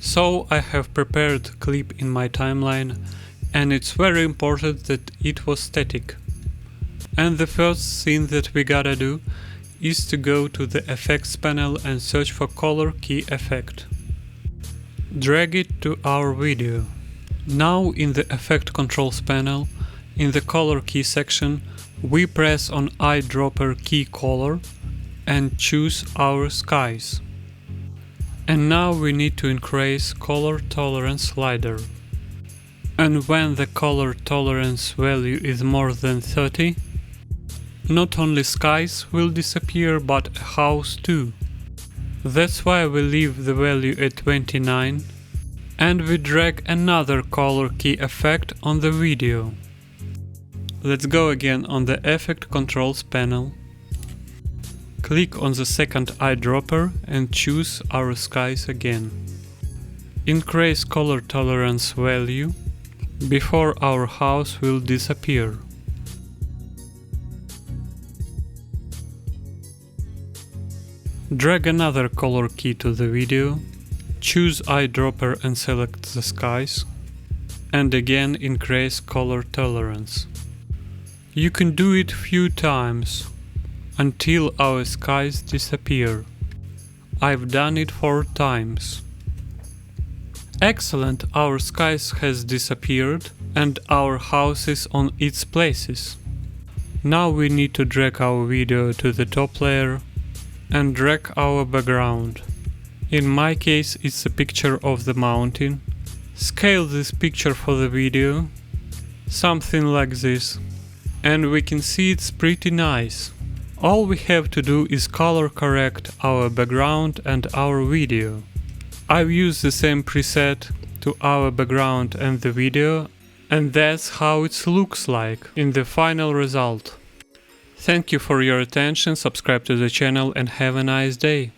So I have prepared a clip in my timeline, and it's very important that it was static. And the first thing that we gotta do is to go to the effects panel and search for color key effect. Drag it to our video. Now in the effect controls panel, in the color key section, we press on eyedropper key color and choose our skies. And now we need to increase color tolerance slider. And when the color tolerance value is more than 30, not only skies will disappear but a house too. That's why we leave the value at 29 and we drag another color key effect on the video. Let's go again on the effect controls panel. Click on the second eyedropper and choose our skies again. Increase color tolerance value before our house will disappear. Drag another color key to the video, choose eyedropper and select the skies, and again increase color tolerance. You can do it few times until our skies disappear. I've done it 4 times. Excellent, our skies has disappeared and our house is on its places. Now we need to drag our video to the top layer and drag our background. In my case it's a picture of the mountain. Scale this picture for the video, something like this, and we can see it's pretty nice. All we have to do is color correct our background and our video. I've used the same preset to our background and the video, and that's how it looks like in the final result. Thank you for your attention, subscribe to the channel and have a nice day.